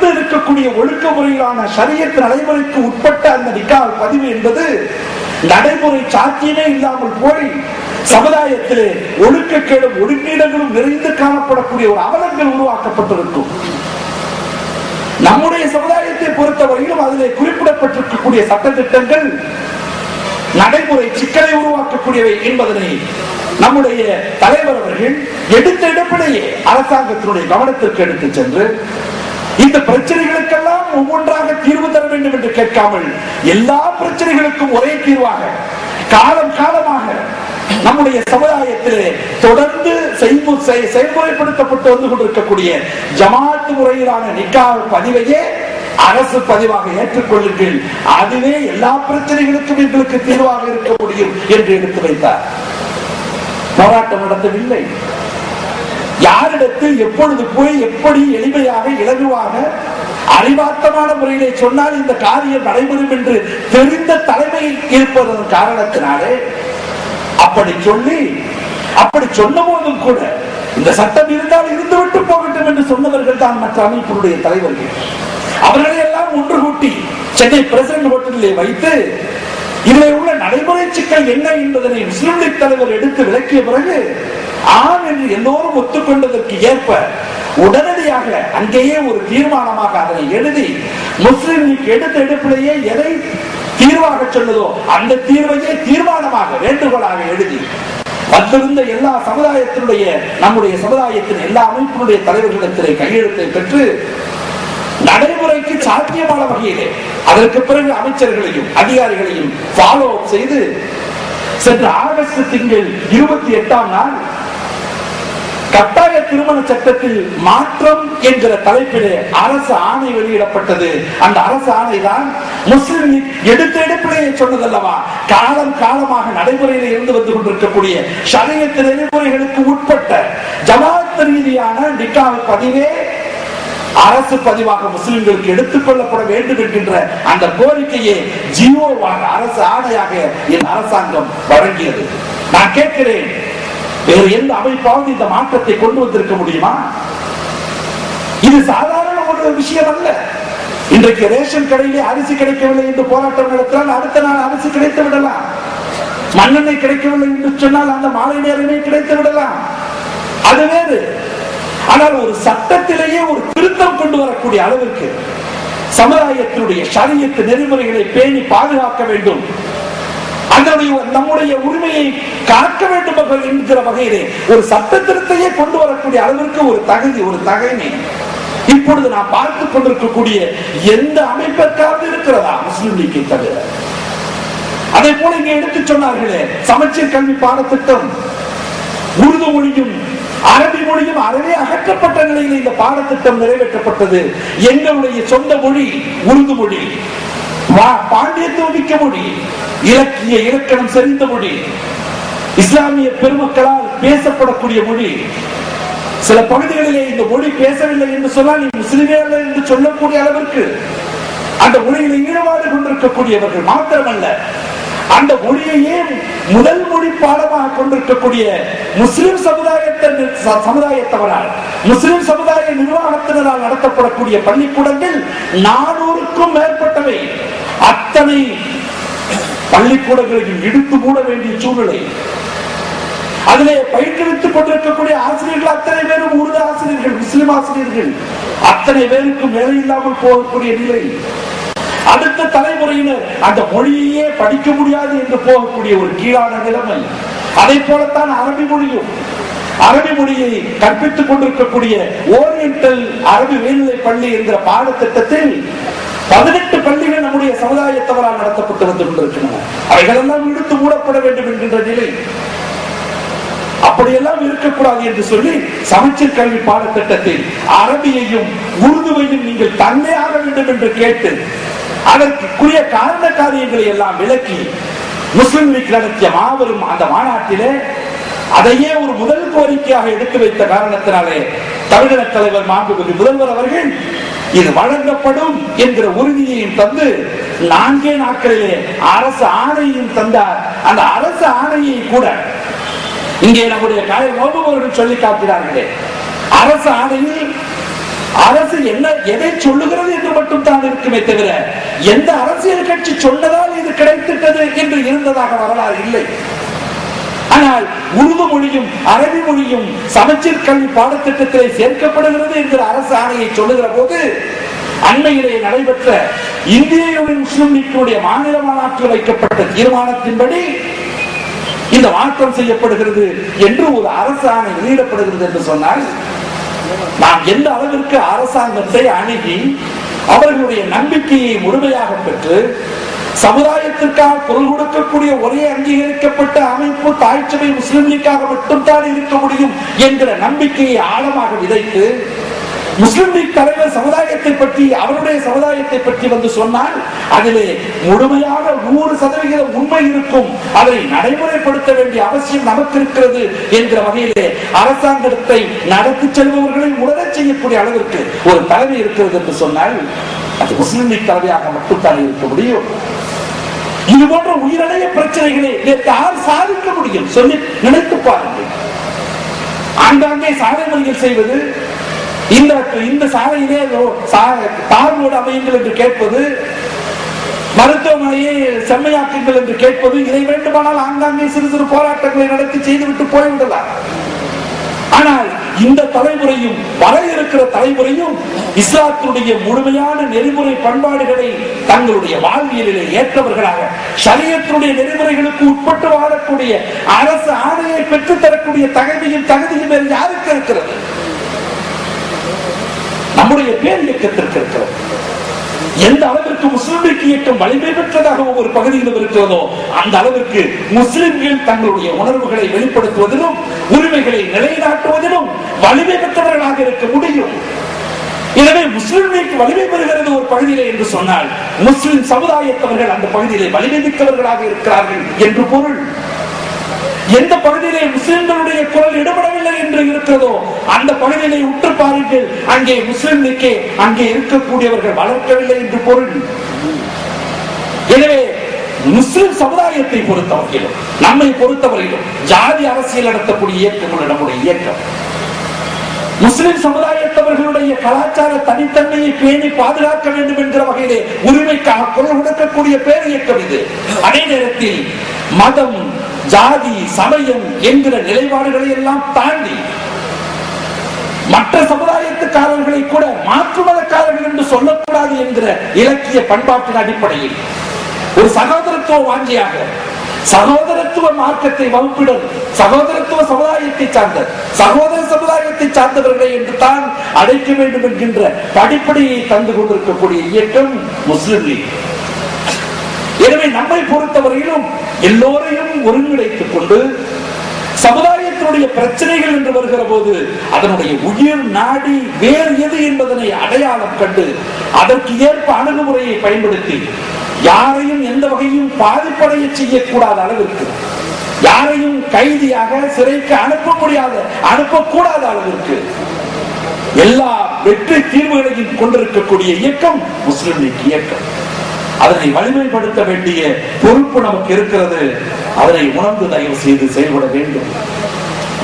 தொடர்ந்து இருக்கக்கூடிய ஒழுக்க முறையிலான ஷரியத் நடைமுறைக்கு உட்பட்ட அந்த நிக்காஹ் பதிவு என்பது நடைமுறை சாத்தியமே இல்லாமல் போய் சமுதாயத்திலே ஒழுக்கக்கேடும் ஒழுங்கீடுகளும் நிறைந்து காணப்படக்கூடிய ஒரு அவலங்கள் உருவாக்கப்பட்டிருக்கும். நம்முடைய சமுதாயத்தை பொறுத்தவரையிலும் அதிலே குறிப்பிடப்பட்டிருக்கக்கூடிய சட்டத்திட்டங்கள் நடைமுறை சிக்கலை உருவாக்கக்கூடியவை என்பதனை நம்முடைய தலைவர் அவர்கள் எடுத்த இடப்படையே அரசாங்கத்தினுடைய கவனத்திற்கு எடுத்து சென்று இந்த பிரச்சனைகளுக்கெல்லாம் ஒவ்வொன்றாக தீர்வு தர வேண்டும் என்று கேட்காமல் எல்லா பிரச்சனைகளுக்கும் ஒரே தீர்வாக காலம் காலமாக நம்முடைய சமுதாயத்திலே தொடர்ந்து செயல்முறைப்படுத்தப்பட்டு வந்து கொண்டிருக்கக்கூடிய ஜமாத் முறையிலான நிக்காஹ் பதிவையே அரசு பதிவாக ஏற்றுக்கொள்ளுங்கள், அதுவே எல்லா பிரச்சனைகளுக்கும் எங்களுக்கு தீர்வாக இருக்க முடியும் என்று எடுத்து வைத்தார். போராட்டம் நடத்தவில்லை. யாரிடத்தில் எப்பொழுது போய் எப்படி எளிமையாக இலகுவாக அறிவார்த்தமான முறையிலே சொன்னால் இந்த காரியம் நடைபெறும் என்று தெரிந்த தலைமையில் இருப்பதன் காரணத்தினாலே அப்படி சொல்லி, அப்படி சொன்ன போதும் கூட இந்த சட்டம் இருந்தால் இருந்துவிட்டு போகட்டும் என்று சொன்னவர்கள் தான் மற்ற அமைப்பினுடைய தலைவர்கள். அவர்களை எல்லாம் ஒன்று கூட்டி சென்னை பிரசிடென்ட் ஹோட்டலிலே வைத்து இதில் உள்ள நடைமுறை சிக்கல் என்ன என்பதனை முஸ்லிம் லீக் தலைவர் எடுத்து விளக்கிய பிறகு ஆம் என்று எல்லோரும் ஒத்துக்கொண்டதற்கு ஏற்ப உடனடியாக அங்கேயே ஒரு தீர்மானமாக அதனை எழுதி முஸ்லிம் லீக் எடுத்த எடுப்பிலேயே எதை தீர்வாக சொன்னதோ அந்த தீர்வையே தீர்மானமாக வேண்டுகோளாக எழுதி வந்திருந்த எல்லா சமுதாயத்தினுடைய நம்முடைய சமுதாயத்தின் எல்லா அமைப்பினுடைய தலைவர்களிடத்திலே கையெழுத்தை பெற்று நடைமுறைக்கு சாத்தியமான வகையிலே அதற்கு பிறகு அமைச்சர்களையும் அதிகாரிகளையும் ஃபாலோ அப் செய்து சென்ற ஆகஸ்ட் திங்கள் 28ஆம் நாள் கட்டாய திருமண சட்டத்தில் மாற்றம் என்கிற தலைப்பிலே அரசு ஆணை வெளியிடப்பட்டது. அந்த அரசு ஆணை தான் முஸ்லிம் லீக் எடுத்த எடுப்பிலேயே சொன்னதல்லவா, காலம் காலமாக நடைமுறையில் இருந்து வந்து கொண்டிருக்கக்கூடிய ஷரியத் நெறிமுறைகளுக்கு உட்பட்ட ஜமாத் ரீதியான நிக்காஹ் பதிவே அரசு பதிவாக முஸ்லிம்களுக்கு எடுத்துக் கொள்ளப்பட வேண்டும் என்கின்ற அந்த கோரிக்கையை ஜியோவாக அரசு ஆணையாக என் அரசாங்கம் வழங்கியது. நான் கேட்கிறேன், வேறு எந்த அமைப்பாவது இந்த மாற்றத்தை கொண்டு வந்திருக்க முடியுமா? இது சாதாரண ஒரு விஷயம் அல்ல. இன்றைக்கு ரேஷன் கடையிலே அரிசி கிடைக்கவில்லை என்று போராட்டம் நடத்தினால் அடுத்த நாள் அரிசி கிடைத்து விடலாம். மண்ணெண்ணெய் கிடைக்கவில்லை என்று சொன்னால் அந்த மாலை நேரமே கிடைத்து விடலாம். அது வேறு. ஆனால் ஒரு சட்டத்திலேயே ஒரு திருத்தம் கொண்டு வரக்கூடிய அளவிற்கு சமுதாயத்தினுடைய ஷரியத் நெறிமுறைகளை பேணி பாதுகாக்க வேண்டும், நம்முடைய உரிமையை காக்க வேண்டும் என்கிற வகையிலே ஒரு சட்ட திருத்தையே கொண்டு வரக்கூடிய அளவிற்கு ஒரு தகுதி, ஒரு தகைமை இப்பொழுது நான் பார்த்துக் கொண்டிருக்கக்கூடிய எந்த அமைப்பிற்காவது இருக்கிறதா முஸ்லிம் லீக்கை தவிர? அதே போல இங்கே எடுத்து சொன்னார்களே சமச்சீர் கல்வி பாடத்திட்டம், உருது மொழியும் அரபி மொழியும் அறவே அகற்றப்பட்ட நிலையில் இந்த பாடத்திட்டம் நிறைவேற்றப்பட்டது. எங்களுடைய சொந்த மொழி உருது மொழி, பாண்டியத்துவ மிக்க மொழி, இலக்கிய இலக்கணம் செறிந்த மொழி, இஸ்லாமிய பெருமக்களால் பேசப்படக்கூடிய மொழி. சில பகுதிகளிலே இந்த மொழி பேசவில்லை என்று சொன்னால் நீ முஸ்லிமே அல்ல என்று சொல்லக்கூடிய அளவிற்கு அந்த மொழியில் ஈடுபாடு கொண்டிருக்கக்கூடியவர்கள் மாத்திரமல்ல, அந்த மொழியையே முதல் மொழி பாடமாக கொண்டிருக்கக்கூடிய முஸ்லிம் சமுதாயத்தவரால் முஸ்லிம் சமுதாய நிர்வாகத்தினரால் நடத்தப்படக்கூடிய பள்ளிக்கூடங்கள் 400க்கும் மேற்பட்டவை. அத்தனை பள்ளிக்கூடங்களையும் இடித்து மூட வேண்டிய சூழ்நிலை. அதிலே பயிற்றுவித்துக் கொண்டிருக்கக்கூடிய ஆசிரியர்கள் அத்தனை பேரும் உருது ஆசிரியர்கள், முஸ்லிம் ஆசிரியர்கள், அத்தனை பேருக்கும் வேலை இல்லாமல் போகக்கூடிய நிலை. அடுத்த தலைமுறையினர் அந்த மொழியையே படிக்க முடியாது என்று போகக்கூடிய ஒரு கீழான நிலைமை. அதை போலத்தான் அரபி மொழியும். அரபி மொழியை கற்பித்துக் கொண்டிருக்கக்கூடிய ஓரியண்டல் அரபி மேல்நிலை பள்ளி என்கிற பாடத்திட்டத்தில் 18 பள்ளிகள் நம்முடைய சமுதாயத்தவரால் நடத்தப்பட்டு வந்து கொண்டிருக்கின்றன. அவைகளெல்லாம் இழுத்து மூடப்பட வேண்டும் என்கின்ற நிலை. அப்படியெல்லாம் இருக்கக்கூடாது என்று சொல்லி சமச்சீர் கல்வி பாடத்திட்டத்தில் அரபியையும் உருதுவையும் நீங்கள் தன்மையாக வேண்டும் என்று கேட்டு அதற்குரிய காரண காரியங்களை எல்லாம் விளக்கி முஸ்லிம் லீக் நடத்திய மாபெரும் அந்த மாநாட்டிலே அதையே ஒரு முதல் கோரிக்கையாக எடுத்து வைத்த காரணத்தினாலே தமிழக தலைவர் மாண்புமிகு முதல்வர் அவர்கள் இது வழங்கப்படும் என்கிற உறுதியையும் தந்து 4 நாட்களிலே அரசு ஆணையையும் தந்தார். அந்த அரசு ஆணையை கூட இங்கே நம்முடைய அவர்கள் சொல்லி காட்டினார்களே, அரசு ஆணையில் அரசு என்ன எதை சொல்லுகிறது கிடைக்குமே தவிர எந்த அரசியல் கட்சி சொன்னதால் இது கிடைத்திட்டது என்று இருந்ததாக வரலாறு இல்லை. ஆனால் உருது மொழியும் அரபி மொழியும் சமச்சீர் கல்வி பாடத்திட்டத்திலே சேர்க்கப்படுகிறது என்கிற அரசு ஆணையை சொல்லுகிற போது அண்மையிலே நடைபெற்ற இந்திய யூனியன் முஸ்லிம் லீக்கினுடைய மாநில மாநாட்டில் வைக்கப்பட்ட தீர்மானத்தின்படி இந்த மாற்றம் செய்யப்படுகிறது என்று ஒரு அரசு ஆணை வெளியிடப்படுகிறது என்று சொன்னால் நாம் எந்த அளவிற்கு அரசாங்கத்தை அணுகி அவர்களுடைய நம்பிக்கையை முழுமையாக பெற்று சமுதாயத்திற்காக குரல் கொடுக்கக்கூடிய ஒரே அங்கீகரிக்கப்பட்ட அமைப்பு தாய்ச்சபை முஸ்லிம் லீக்காக மட்டும்தான் இருக்க முடியும் என்கிற நம்பிக்கையை ஆழமாக விதைத்து முஸ்லிம் லீக் தலைவர் சமுதாயத்தை பற்றி அவருடைய சமுதாயத்தை பற்றி வந்து சொன்னால் அதிலே முழுமையாக 100% உண்மை இருக்கும். அதை நடைமுறைப்படுத்த வேண்டிய அவசியம் நமக்கு இருக்கிறது என்கிற வகையிலே அரசாங்கத்தை நடத்தி செல்பவர்களை உணரச் செய்யக்கூடிய அளவிற்கு ஒரு தலைமை இருக்கிறது என்று சொன்னால் அது முஸ்லிம் லீக் தலைமையாக மட்டும்தான் இருக்க முடியும். இது போன்ற உயிரிழைய பிரச்சனைகளை யார் சாதிக்க முடியும் சொல்லி நினைத்து பாருங்கள். ஆங்காங்கே சாலை மறியல் செய்வது, இந்த சாலையிலே தார் ரோடு அமையுங்கள் என்று கேட்பது, மருத்துவமனையை செம்மையாக்குங்கள் என்று கேட்பது, இதை வேண்டுமானால் ஆங்காங்கே சிறு சிறு போராட்டங்களை நடத்தி செய்துவிட்டு போய்விடலாம். ஆனால் இந்த தலைமுறையும் வர இருக்கிற தலைமுறையும் இஸ்லாத்தினுடைய முழுமையான நெறிமுறை பண்பாடுகளை தங்களுடைய வாழ்வியலிலே ஏற்றவர்களாக ஷரியத்துடைய நெறிமுறைகளுக்கு உட்பட்டு வாழக்கூடிய அரசு ஆணையை பெற்றுத் தரக்கூடிய தகுதியும் வேறு யாருக்கு இருக்கிறது? நம்முடைய பேர் இயக்கத்திற்கு இருக்கிறது. எந்த அளவிற்கு முஸ்லிம் லீக் இயக்கம் வலிமை பெற்றதாக ஒவ்வொரு பகுதியிலும் இருக்கிறதோ அந்த அளவிற்கு முஸ்லிம்கள் தங்களுடைய உணர்வுகளை வெளிப்படுத்துவதிலும் உரிமைகளை நிலைநாட்டுவதிலும் வலிமை பெற்றவர்களாக இருக்க முடியும். எனவே முஸ்லிம் லீக் வலிமை பெறுகிறது ஒரு பகுதியிலே என்று சொன்னால் முஸ்லிம் சமுதாயத்தவர்கள் அந்த பகுதியிலே வலிமை மிக்கவர்களாக இருக்கிறார்கள் என்று பொருள். எந்த பகுதியிலே முஸ்லிம்களுடைய குரல் இடப்படவில்லை என்று இருக்கிறதோ அந்த பகுதியிலே உற்று பாருங்கள், அங்கே முஸ்லிம் லீக்கே அங்கே இருக்கக்கூடியவர்கள் வளர்க்கவில்லை என்று பொருள். எனவே முஸ்லிம் சமுதாயத்தை பொறுத்தவரையிலும் நம்மை பொறுத்தவரையிலும் ஜாதி அரசியல் நடத்தக்கூடிய இயக்கங்கள் நம்முடைய இயக்கம். முஸ்லிம் சமுதாயத்தவர்களுடைய கலாச்சார தனித்தன்மையை பேணி பாதுகாக்க வேண்டும் என்கிற வகையிலே உரிமைக்காக குரல் கொடுக்கக்கூடிய பேர் இயக்கம் இது. அதே நேரத்தில் மதம், ஜாதி, சமயம் என்கிற நிலைப்பாடுகளை எல்லாம் தாண்டி மற்ற சமுதாயத்துக்காரர்களை கூட மாற்று மதக்காரர்கள் என்று சொல்லக்கூடாது என்கிற இலக்கிய பண்பாட்டின் அடிப்படையில் ஒரு சகோதரத்துவ வாஞ்சியாக சகோதரத்துவ மார்க்கத்தை வகுப்பிடும் சகோதரத்துவ சமுதாயத்தை சார்ந்த சகோதர சமுதாயத்தை சார்ந்தவர்களை என்று தான் அழைக்க வேண்டும் என்கின்ற படிப்படியை தந்து கொண்டிருக்கக்கூடிய இயக்கம் முஸ்லிம் லீக். எனவே நம்மை பொறுத்தவரையிலும் எல்லோரையும் ஒருங்கிணைத்துக் கொண்டு சமுதாயத்தினுடைய பிரச்சனைகள் என்று வருகிற போது அதனுடைய உயிர் நாடி வேறு எது என்பதனை அடையாளம் கண்டு அதற்கு ஏற்ப அணுகுமுறையை பயன்படுத்தி யாரையும் எந்த வகையும் பாதிப்படைய செய்யக்கூடாத அளவிற்கு, யாரையும் கைதியாக சிறைக்கு அனுப்பக்கூடாத அளவிற்கு எல்லா வெற்றி தீர்வுகளையும் கொண்டிருக்கக்கூடிய இயக்கம் முஸ்லிம் லீக் இயக்கம். அதனை வலிமைப்படுத்த வேண்டிய பொறுப்பு நமக்கு இருக்கிறது. அதனை உணர்ந்து தயவு செய்து செயல்பட வேண்டும்.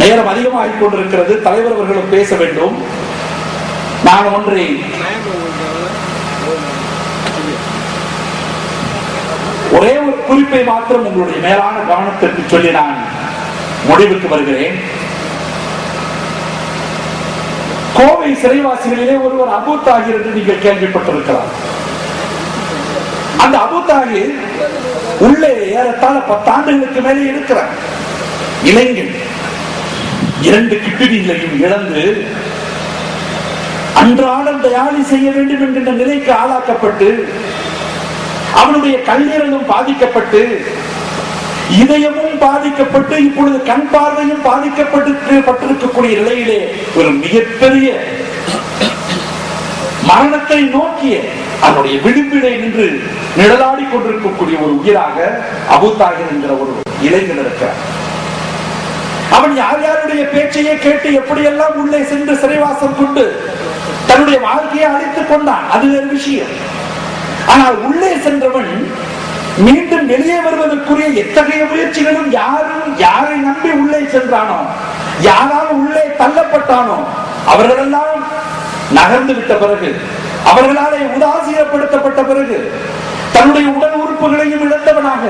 நேரம் அதிகமாகிக் கொண்டிருக்கிறது. தலைவர் அவர்களும் பேச வேண்டும். நான் ஒன்றை ஒரே ஒரு குறிப்பை மாத்திரம் உங்களுடைய மேலான கவனத்திற்கு சொல்லி நான் முடிவுக்கு வருகிறேன். கோவை சிறைவாசிகளிலே ஒருவர் அபு தாகிர் என்று நீங்கள் கேள்விப்பட்டிருக்கலாம். அந்த அபு தாகிர் உள்ளே ஏறத்தாழ 10 ஆண்டுகளுக்கு மேலே இருக்கிறார். இளைஞன் 2 கிட்னிகளையும் இழந்து அன்றாடம் தயாரி செய்ய வேண்டும் என்கின்ற நிலைக்கு ஆளாக்கப்பட்டு அவனுடைய கல்லீரலும் பாதிக்கப்பட்டு இதயமும் பாதிக்கப்பட்டு இப்பொழுது கண் பார்வையும் பாதிக்கப்பட்டிருக்கக்கூடிய நிலையிலே ஒரு மிகப்பெரிய மரணத்தை நோக்கிய அவனுடைய விளிம்பிலே நின்று நிழலாடி கொண்டிருக்கக்கூடிய ஒரு உயிராக அபு தாகிர் என்கிற ஒரு இளைஞன் இருக்கிறார். அவன் யார் யாருடைய பேச்சையே கேட்டு எப்படியெல்லாம் உள்ளே சென்று சிறைவாசம் கொண்டு தன்னுடைய வாழ்க்கையை அழித்துக் கொண்டான், அது வேறு விஷயம். ஆனால் உள்ளே சென்றவன் மீண்டும் வெளியே வருவதற்குரிய எத்தகைய முயற்சிகளும் யாரை நம்பி உள்ளே சென்றானோ, யாரால் உள்ளே தள்ளப்பட்டானோ அவர்களெல்லாம் நகர்ந்து விட்ட பிறகு அவர்களாலே உதாசீனப்படுத்தப்பட்ட பிறகு தன்னுடைய உடல் உறுப்புகளையும் இழந்தவனாக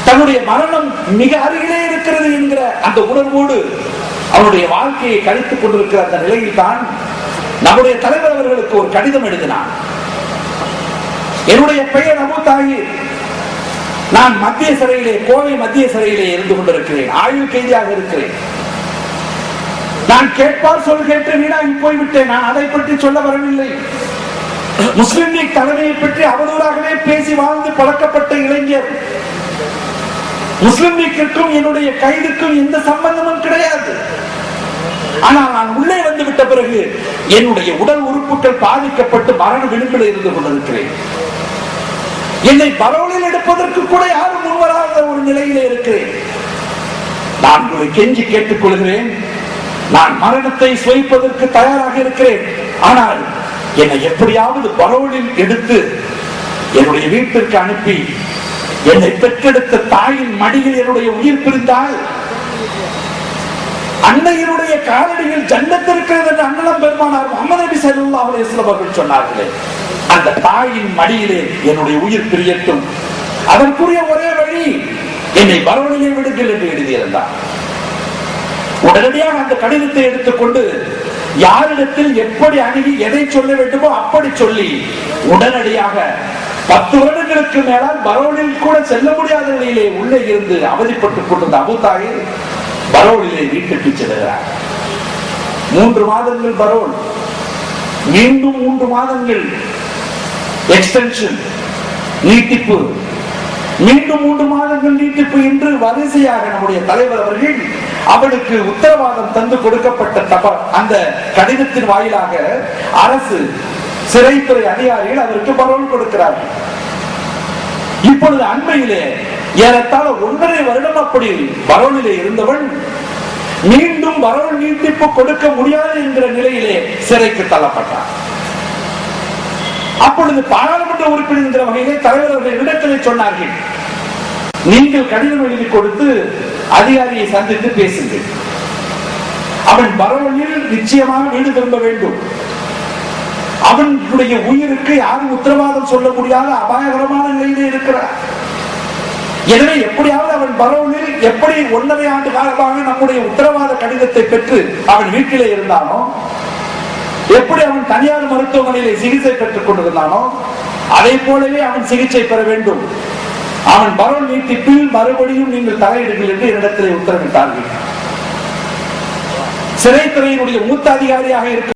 தன்னுடைய மரணம் மிக அருகிலே இருக்கிறது என்கிற அந்த உணர்வோடு அவருடைய வாழ்க்கையை கழித்துக் கொண்டிருக்கிற அந்த நிலையில் தான் நம்முடைய தலைவர் அவர்களுக்கு ஒரு கடிதம் எழுதினார். என்னுடைய பெயர் அபு தாஹிர். நான் மத்திய சிறையிலே, கோவை மத்திய சிறையிலே இருந்து கொண்டிருக்கிறேன். ஆயுள் கைதியாக இருக்கிறேன். நான் கேட்பார் சொல் கேட்டு வீணாகி போய்விட்டேன். நான் அதை பற்றி சொல்ல வரவில்லை. முஸ்லிம் லீக் தலைமையை பற்றி அவதூறாகவே பேசி வாழ்ந்து பழக்கப்பட்ட இளைஞர். முஸ்லிம் லீக்கிற்கும் என்னுடைய கைதுக்கும் எந்த சம்பந்தமும் கிடையாது. ஆனால் நான் உள்ளே வந்து விட்ட பிறகு என்னுடைய உடல் உறுப்புகள் பாதிக்கப்பட்டு மரண விளிம்பில் இருந்து கொண்டிருக்கிறேன். என்னை பரோலில் எடுப்பதற்கு கூட யாரும் முன்வராத ஒரு நிலையிலே இருக்கிறேன். நான் உங்களை கெஞ்சி கேட்டுக் கொள்கிறேன். நான் மரணத்தை சுவைப்பதற்கு தயாராக இருக்கிறேன். ஆனால் என்னை எப்படியாவது பரோலில் எடுத்து என்னுடைய வீட்டிற்கு அனுப்பி என்னை பெற்றெடுத்த தாயின் மடியில் என்னுடைய உயிர் பிரிந்தால் அன்னையினுடைய காலடியில் ஜன்னத் இருக்கிறது என்று அண்ணலம் பெருமானார் முஹம்மது நபி ஸல்லல்லாஹு அலைஹி வஸல்லம் அவர்கள் சொன்னார்களே, அந்த தாயின் மடியிலே என்னுடைய உயிர் பிரியட்டும். அதற்குரிய ஒரே வழி என்னை பரோலிலே விடுங்கள் என்று எழுதியிருந்தார். உடனடியாக அந்த கடிதத்தை எடுத்துக்கொண்டு யாரிடத்தில் எப்படி அணுகி எதை சொல்ல வேண்டுமோ அப்படி சொல்லி உடனடியாக 10 வருடங்களுக்கு மேலால் பரோலில் கூட செல்ல முடியாத நிலையிலே உள்ளே இருந்து அவதிப்பட்டுக் கொண்டிருந்த அபு தாஹிர் பரோலிலே வீட்டுக்கு செல்கிறார். 3 மாதங்கள் பரோல், மீண்டும் 3 மாதங்கள் எக்ஸ்டென்ஷன், நீட்டிப்பு, மீண்டும் 3 மாதங்கள் நீட்டிப்பு என்று வரிசையாக நம்முடைய தலைவர் அவர்கள் அவனுக்கு உத்தரவாதம் தந்து கொடுக்கப்பட்ட அந்த கடிதத்தின் வாயிலாக அரசு சிறைத்துறை அதிகாரிகள் அவருக்கு பரோல் கொடுக்கிறார்கள். இப்பொழுது அண்மையிலே ஏறத்தாழ 1.5 வருடம் அப்படி பரோலிலே இருந்தவன் மீண்டும் பரோல் நீட்டிப்பு கொடுக்க முடியாது என்கிற நிலையிலே சிறைக்கு தள்ளப்பட்டார். அப்பொழுது பாராளுமன்ற உறுப்பினர் என்கிற வகையிலே தலைவர்கள் இடத்திலே சொன்னார்கள், நீங்கள் கடிதம் எழுதி கொடுத்து அதிகாரியை சந்தித்து பேசுங்கள். அவன் பரோலில் நிச்சயமாக வீடு திரும்ப வேண்டும். அவனுடைய உயிருக்கு யாரும் உத்தரவாதம் சொல்ல முடியாத அபாயகரமான நிலையிலே இருக்கிறார். எனவே எப்படியாவது அவன் பரோலில் எப்படி 1.5 ஆண்டு காலமாக நம்முடைய உத்தரவாத கடிதத்தை பெற்று அவன் வீட்டிலே இருந்தானோ, எப்படி அவன் தனியார் மருத்துவமனையிலே சிகிச்சை பெற்றுக் கொண்டிருந்தானோ அதை போலவே அவன் சிகிச்சை பெற வேண்டும். அவன் பரோல் நீட்டிப்பில் மறுபடியும் நீங்கள் தலையிடுங்கள் என்று என்னிடத்திலே உத்தரவிட்டார்கள். சிறைத்துறையினுடைய மூத்த அதிகாரியாக இருக்க